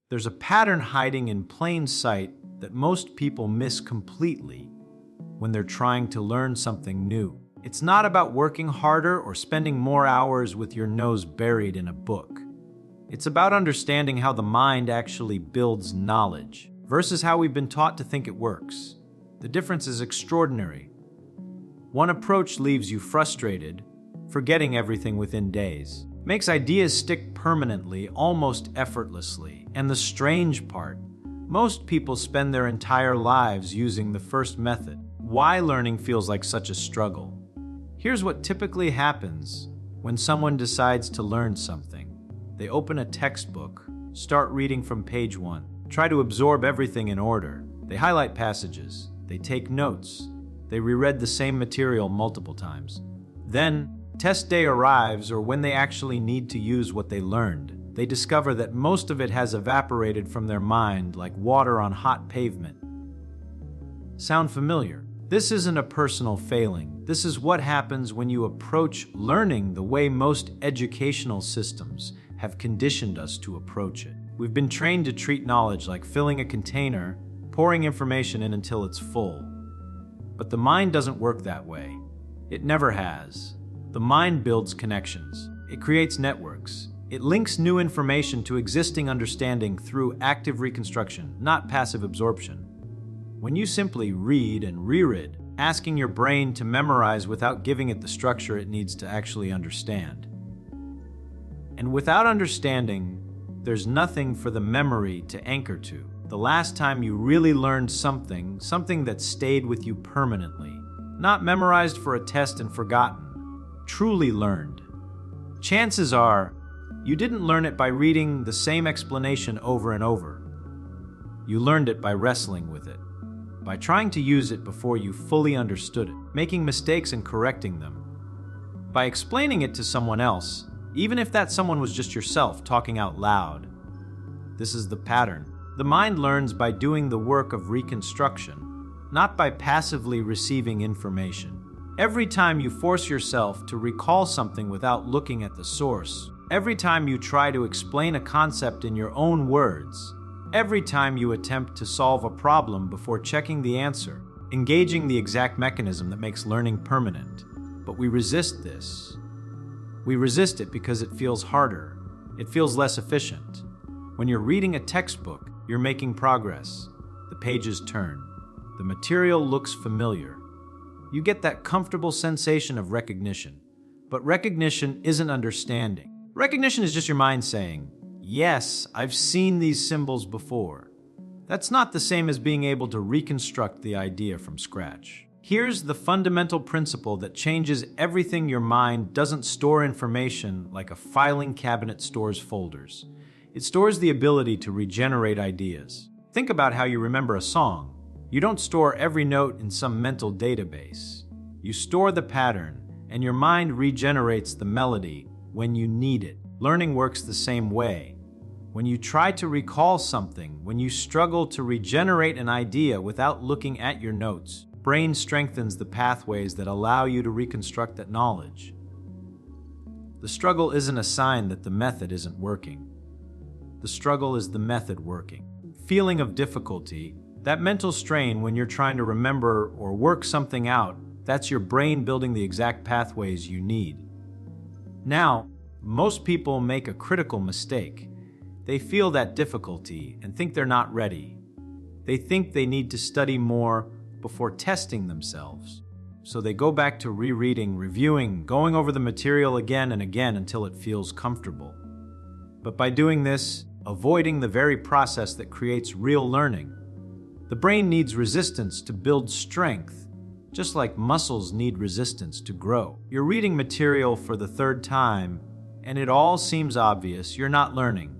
There's a pattern hiding in plain sight that most people miss completely when they're trying to learn something new. It's not about working harder or spending more hours with your nose buried in a book. It's about understanding how the mind actually builds knowledge versus how we've been taught to think it works. The difference is extraordinary. One approach leaves you frustrated, forgetting everything within days. Makes ideas stick permanently, almost effortlessly. And the strange part, most people spend their entire lives using the first method. Why learning feels like such a struggle? Here's what typically happens when someone decides to learn something. They open a textbook, start reading from page 1, try to absorb everything in order. They highlight passages, they take notes, they reread the same material multiple times. Then, test day arrives, or when they actually need to use what they learned, they discover that most of it has evaporated from their mind like water on hot pavement. Sound familiar? This isn't a personal failing. This is what happens when you approach learning the way most educational systems have conditioned us to approach it. We've been trained to treat knowledge like filling a container, pouring information in until it's full. But the mind doesn't work that way. It never has. The mind builds connections. It creates networks. It links new information to existing understanding through active reconstruction, not passive absorption. When you simply read and reread, asking your brain to memorize without giving it the structure it needs to actually understand. And without understanding, there's nothing for the memory to anchor to. The last time you really learned something that stayed with you permanently, not memorized for a test and forgotten, truly learned. Chances are, you didn't learn it by reading the same explanation over and over. You learned it by wrestling with it, by trying to use it before you fully understood it, making mistakes and correcting them, by explaining it to someone else, even if that someone was just yourself talking out loud. This is the pattern. The mind learns by doing the work of reconstruction, not by passively receiving information. Every time you force yourself to recall something without looking at the source, every time you try to explain a concept in your own words, every time you attempt to solve a problem before checking the answer, engaging the exact mechanism that makes learning permanent. But we resist this. We resist it because it feels harder. It feels less efficient. When you're reading a textbook, you're making progress. The pages turn. The material looks familiar. You get that comfortable sensation of recognition. But recognition isn't understanding. Recognition is just your mind saying, yes, I've seen these symbols before. That's not the same as being able to reconstruct the idea from scratch. Here's the fundamental principle that changes everything. Your mind doesn't store information like a filing cabinet stores folders. It stores the ability to regenerate ideas. Think about how you remember a song. You don't store every note in some mental database. You store the pattern, and your mind regenerates the melody when you need it. Learning works the same way. When you try to recall something, when you struggle to regenerate an idea without looking at your notes, brain strengthens the pathways that allow you to reconstruct that knowledge. The struggle isn't a sign that the method isn't working. The struggle is the method working. Feeling of difficulty, that mental strain when you're trying to remember or work something out, that's your brain building the exact pathways you need. Now, most people make a critical mistake. They feel that difficulty and think they're not ready. They think they need to study more before testing themselves. So they go back to rereading, reviewing, going over the material again and again until it feels comfortable. But by doing this, avoiding the very process that creates real learning. The brain needs resistance to build strength, just like muscles need resistance to grow. You're reading material for the third time, and it all seems obvious. You're not learning.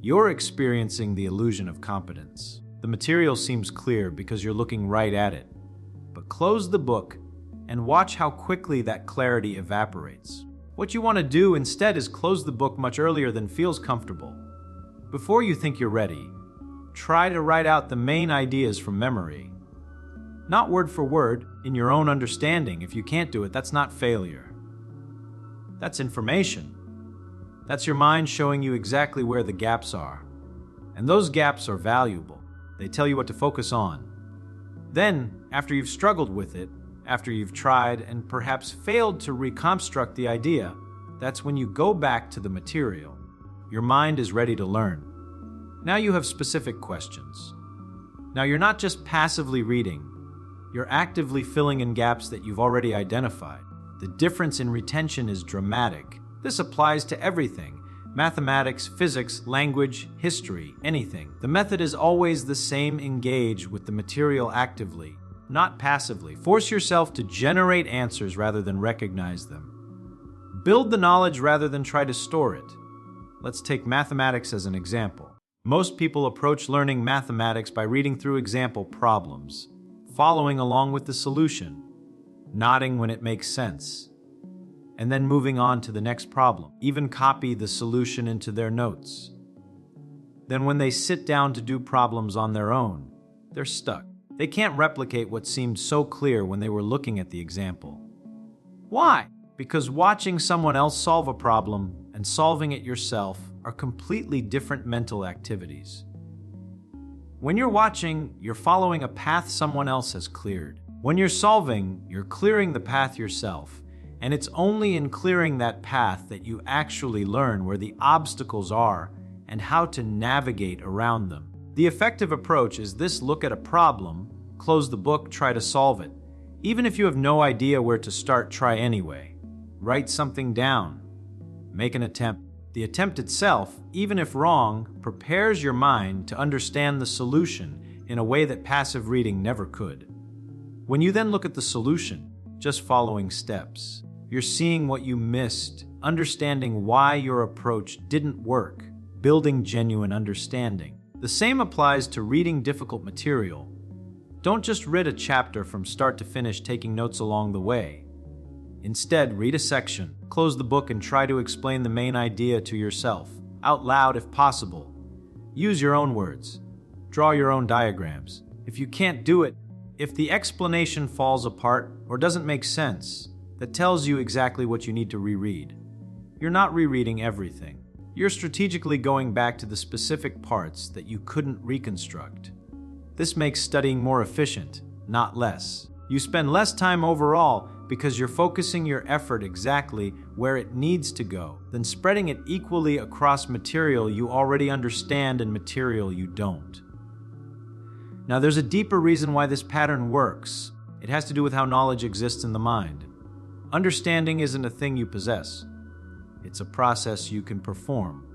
You're experiencing the illusion of competence. The material seems clear because you're looking right at it. But close the book and watch how quickly that clarity evaporates. What you want to do instead is close the book much earlier than feels comfortable. Before you think you're ready, try to write out the main ideas from memory. Not word for word, in your own understanding. If you can't do it, that's not failure. That's information. That's your mind showing you exactly where the gaps are. And those gaps are valuable. They tell you what to focus on. Then, after you've struggled with it, after you've tried and perhaps failed to reconstruct the idea, that's when you go back to the material. Your mind is ready to learn. Now you have specific questions. Now you're not just passively reading, you're actively filling in gaps that you've already identified. The difference in retention is dramatic. This applies to everything: mathematics, physics, language, history, anything. The method is always the same: engage with the material actively, not passively. Force yourself to generate answers rather than recognize them. Build the knowledge rather than try to store it. Let's take mathematics as an example. Most people approach learning mathematics by reading through example problems, following along with the solution, nodding when it makes sense, and then moving on to the next problem. Even copy the solution into their notes. Then when they sit down to do problems on their own, they're stuck. They can't replicate what seemed so clear when they were looking at the example. Why? Because watching someone else solve a problem and solving it yourself are completely different mental activities. When you're watching, you're following a path someone else has cleared. When you're solving, you're clearing the path yourself, and it's only in clearing that path that you actually learn where the obstacles are and how to navigate around them. The effective approach is this: look at a problem, close the book, try to solve it. Even if you have no idea where to start, try anyway. Write something down. Make an attempt. The attempt itself, even if wrong, prepares your mind to understand the solution in a way that passive reading never could. When you then look at the solution, just following steps, you're seeing what you missed, understanding why your approach didn't work, building genuine understanding. The same applies to reading difficult material. Don't just read a chapter from start to finish, taking notes along the way. Instead, read a section, close the book, and try to explain the main idea to yourself, out loud if possible. Use your own words. Draw your own diagrams. If you can't do it, if the explanation falls apart or doesn't make sense, that tells you exactly what you need to reread. You're not rereading everything. You're strategically going back to the specific parts that you couldn't reconstruct. This makes studying more efficient, not less. You spend less time overall because you're focusing your effort exactly where it needs to go, then spreading it equally across material you already understand and material you don't. Now, there's a deeper reason why this pattern works. It has to do with how knowledge exists in the mind. Understanding isn't a thing you possess. It's a process you can perform.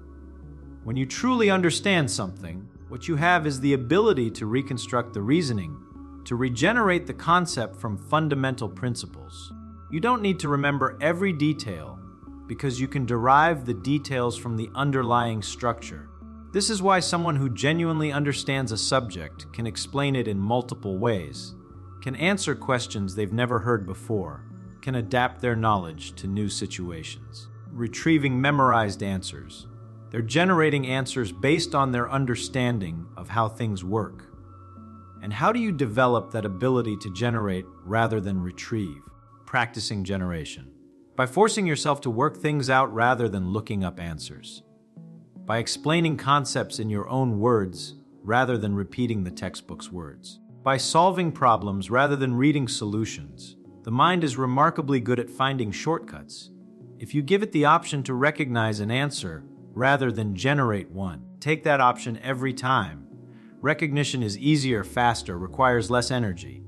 When you truly understand something, what you have is the ability to reconstruct the reasoning, to regenerate the concept from fundamental principles. You don't need to remember every detail because you can derive the details from the underlying structure. This is why someone who genuinely understands a subject can explain it in multiple ways, can answer questions they've never heard before, can adapt their knowledge to new situations. Retrieving memorized answers. They're generating answers based on their understanding of how things work. And how do you develop that ability to generate rather than retrieve? Practicing generation. By forcing yourself to work things out rather than looking up answers. By explaining concepts in your own words rather than repeating the textbook's words. By solving problems rather than reading solutions. The mind is remarkably good at finding shortcuts. If you give it the option to recognize an answer rather than generate one, take that option every time. Recognition is easier, faster, requires less energy.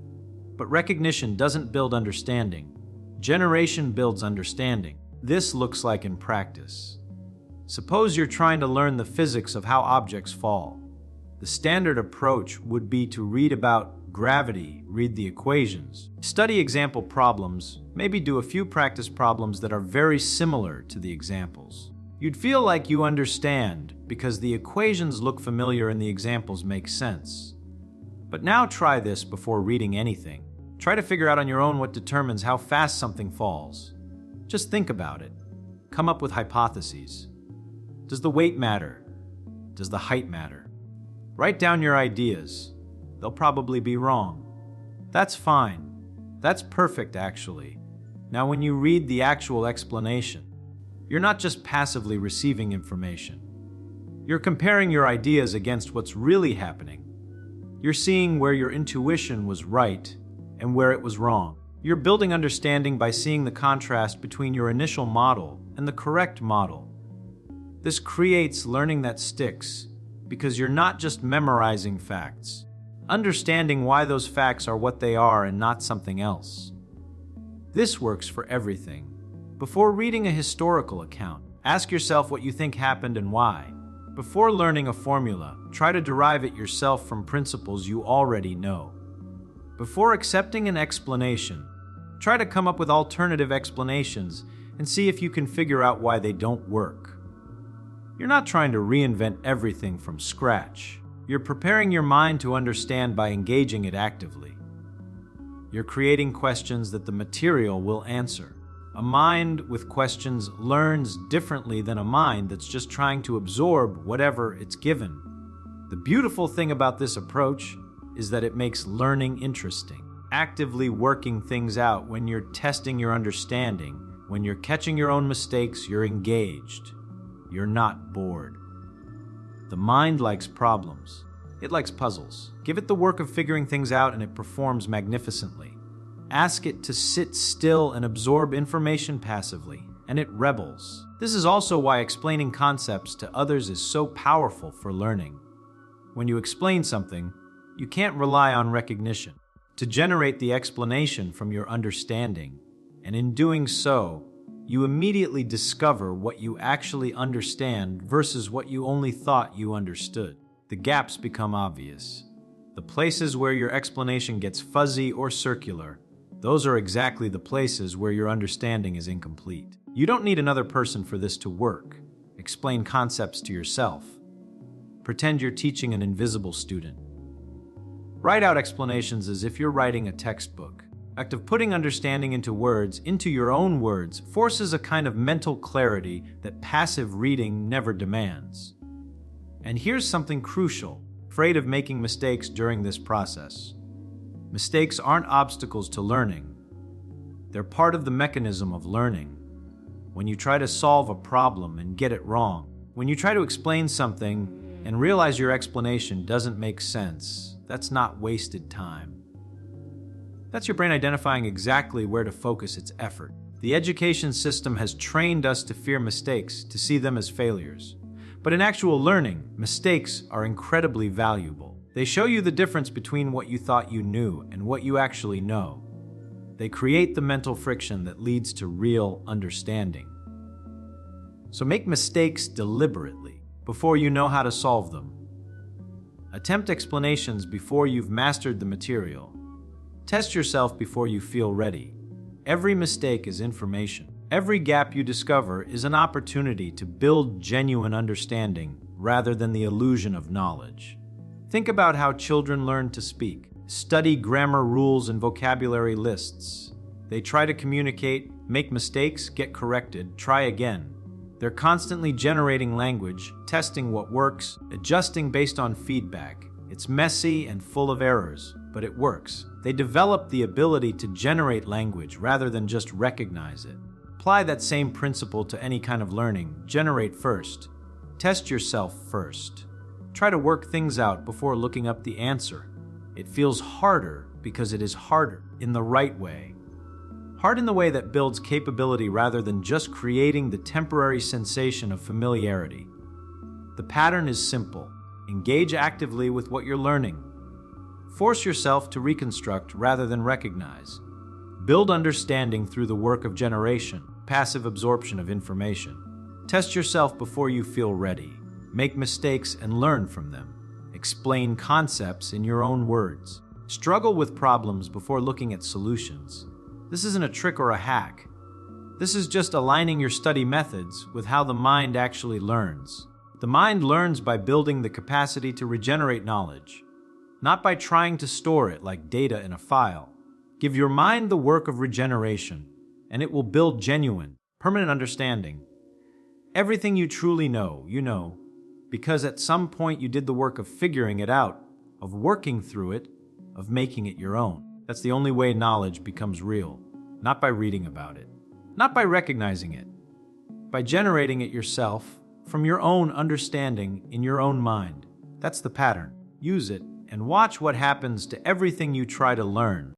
But recognition doesn't build understanding. Generation builds understanding. This looks like in practice. Suppose you're trying to learn the physics of how objects fall. The standard approach would be to read about gravity, read the equations, study example problems, maybe do a few practice problems that are very similar to the examples. You'd feel like you understand because the equations look familiar and the examples make sense. But now try this before reading anything. Try to figure out on your own what determines how fast something falls. Just think about it. Come up with hypotheses. Does the weight matter? Does the height matter? Write down your ideas. They'll probably be wrong. That's fine. That's perfect, actually. Now, when you read the actual explanation, you're not just passively receiving information. You're comparing your ideas against what's really happening. You're seeing where your intuition was right and where it was wrong. You're building understanding by seeing the contrast between your initial model and the correct model. This creates learning that sticks because you're not just memorizing facts, understanding why those facts are what they are and not something else. This works for everything. Before reading a historical account, ask yourself what you think happened and why. Before learning a formula, try to derive it yourself from principles you already know. Before accepting an explanation, try to come up with alternative explanations and see if you can figure out why they don't work. You're not trying to reinvent everything from scratch. You're preparing your mind to understand by engaging it actively. You're creating questions that the material will answer. A mind with questions learns differently than a mind that's just trying to absorb whatever it's given. The beautiful thing about this approach is that it makes learning interesting. Actively working things out when you're testing your understanding, when you're catching your own mistakes, you're engaged. You're not bored. The mind likes problems. It likes puzzles. Give it the work of figuring things out and it performs magnificently. Ask it to sit still and absorb information passively, and it rebels. This is also why explaining concepts to others is so powerful for learning. When you explain something, you can't rely on recognition to generate the explanation from your understanding, and in doing so, you immediately discover what you actually understand versus what you only thought you understood. The gaps become obvious. The places where your explanation gets fuzzy or circular, those are exactly the places where your understanding is incomplete. You don't need another person for this to work. Explain concepts to yourself. Pretend you're teaching an invisible student. Write out explanations as if you're writing a textbook. The act of putting understanding into words, into your own words, forces a kind of mental clarity that passive reading never demands. And here's something crucial: afraid of making mistakes during this process. Mistakes aren't obstacles to learning. They're part of the mechanism of learning. When you try to solve a problem and get it wrong, when you try to explain something and realize your explanation doesn't make sense, that's not wasted time. That's your brain identifying exactly where to focus its effort. The education system has trained us to fear mistakes, to see them as failures. But in actual learning, mistakes are incredibly valuable. They show you the difference between what you thought you knew and what you actually know. They create the mental friction that leads to real understanding. So make mistakes deliberately before you know how to solve them. Attempt explanations before you've mastered the material. Test yourself before you feel ready. Every mistake is information. Every gap you discover is an opportunity to build genuine understanding rather than the illusion of knowledge. Think about how children learn to speak. Study grammar rules and vocabulary lists. They try to communicate, make mistakes, get corrected, try again. They're constantly generating language, testing what works, adjusting based on feedback. It's messy and full of errors, but it works. They develop the ability to generate language rather than just recognize it. Apply that same principle to any kind of learning. Generate first. Test yourself first. Try to work things out before looking up the answer. It feels harder because it is harder in the right way. Hard in the way that builds capability rather than just creating the temporary sensation of familiarity. The pattern is simple. Engage actively with what you're learning. Force yourself to reconstruct rather than recognize. Build understanding through the work of generation, passive absorption of information. Test yourself before you feel ready. Make mistakes and learn from them. Explain concepts in your own words. Struggle with problems before looking at solutions. This isn't a trick or a hack. This is just aligning your study methods with how the mind actually learns. The mind learns by building the capacity to regenerate knowledge, not by trying to store it like data in a file. Give your mind the work of regeneration, and it will build genuine, permanent understanding. Everything you truly know, you know, because at some point you did the work of figuring it out, of working through it, of making it your own. That's the only way knowledge becomes real, not by reading about it, not by recognizing it, by generating it yourself from your own understanding in your own mind. That's the pattern. Use it and watch what happens to everything you try to learn.